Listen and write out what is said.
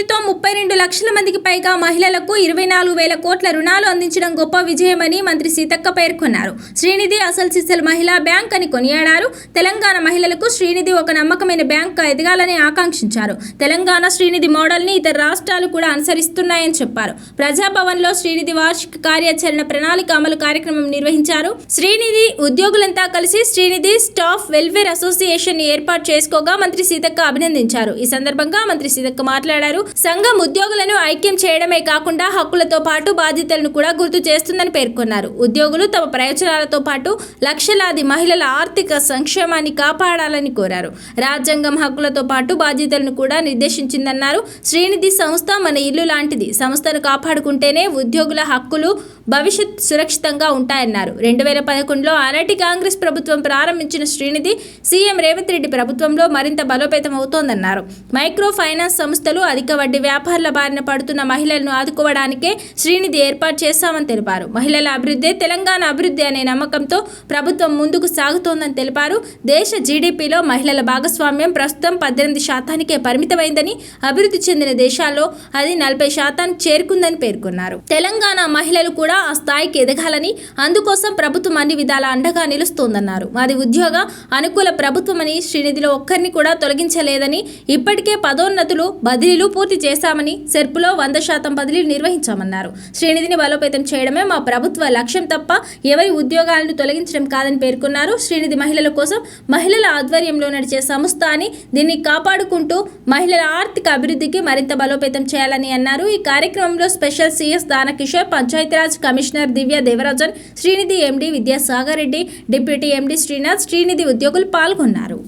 శ్రీనిధితో 32 లక్షల మందికి పైగా మహిళలకు 24,000 కోట్ల రుణాలు అందించడం గొప్ప విజయమని మంత్రి సీతక్క పేర్కొన్నారు. శ్రీనిధి అసలు సిసల్ మహిళా బ్యాంక్ అని కొనియాడారు. తెలంగాణ మహిళలకు శ్రీనిధి ఒక నమ్మకమైన బ్యాంక్ ఎదగాలని ఆకాంక్షించారు. తెలంగాణ శ్రీనిధి మోడల్ని ఇతర రాష్ట్రాలు కూడా అనుసరిస్తున్నాయని చెప్పారు. ప్రజాభవన్లో శ్రీనిధి వార్షిక కార్యాచరణ ప్రణాళిక అమలు కార్యక్రమం నిర్వహించారు. శ్రీనిధి ఉద్యోగులంతా కలిసి శ్రీనిధి స్టాఫ్ వెల్ఫేర్ అసోసియేషన్ ఏర్పాటు చేసుకోగా మంత్రి సీతక్క అభినందించారు. ఈ సందర్భంగా మంత్రి సీతక్క మాట్లాడారు. సంఘం ఉద్యోగులను ఐక్యం చేయడమే కాకుండా హక్కులతో పాటు బాధ్యతలను కూడా గుర్తు చేస్తుందని పేర్కొన్నారు. ఉద్యోగులు తమ ప్రయోజనాలతో పాటు లక్షలాది మహిళల ఆర్థిక సంక్షేమాన్ని కాపాడాలని కోరారు. రాజ్యాంగం హక్కులతో పాటు బాధ్యతలను కూడా నిర్దేశించిందన్నారు. శ్రీనిధి సంస్థ మన ఇల్లు లాంటిది. సంస్థను కాపాడుకుంటేనే ఉద్యోగుల హక్కులు భవిష్యత్ సురక్షితంగా ఉంటాయన్నారు. 2011లో ఆనాటి కాంగ్రెస్ ప్రభుత్వం ప్రారంభించిన శ్రీనిధి సీఎం రేవంత్ రెడ్డి ప్రభుత్వంలో మరింత బలోపేతం అవుతోందన్నారు. మైక్రో ఫైనాన్స్ సంస్థలు అధిక వడ్డీ వ్యాపారుల బారిన పడుతున్న మహిళలను ఆదుకోవడానికే శ్రీనిధి ఏర్పాటు చేశామని తెలిపారు. మహిళల అభివృద్ధి తెలంగాణ అభివృద్ధి అనే నమ్మకంతో ప్రభుత్వం ముందుకు సాగుతోందని తెలిపారు. దేశ జీడీపీలో మహిళల భాగస్వామ్యం ప్రస్తుతం 18% పరిమితమైందని, అభివృద్ధి చెందిన దేశాల్లో అది 40% చేరుకుందని పేర్కొన్నారు. తెలంగాణ మహిళలు కూడా ఆ స్థాయికి ఎదగాలని, అందుకోసం ప్రభుత్వం అన్ని విధాల అండగా నిలుస్తోందన్నారు. మాది ఉద్యోగ అనుకూల ప్రభుత్వమని, శ్రీనిధిలో ఒక్కరిని కూడా తొలగించలేదని, ఇప్పటికే పదోన్నతులు బదిలీలు పూర్తి చేశామని, సెర్పులో 100% బదిలీలు నిర్వహించామన్నారు. శ్రీనిధిని బలోపేతం చేయడమే మా ప్రభుత్వ లక్ష్యం తప్ప ఎవరి ఉద్యోగాలను తొలగించడం కాదని పేర్కొన్నారు. శ్రీనిధి మహిళల కోసం మహిళల ఆధ్వర్యంలో నడిచే సంస్థ అని, దీన్ని కాపాడుకుంటూ మహిళల ఆర్థిక అభివృద్ధికి మరింత బలోపేతం చేయాలని అన్నారు. ఈ కార్యక్రమంలో special CS Danakishore, Panchayati Raj commissioner Divya Devarajan, Srinidhi MD Vidyasagar Reddy, deputy MD Srinath, Srinidhi ఉద్యోగులు పాల్గొన్నారు.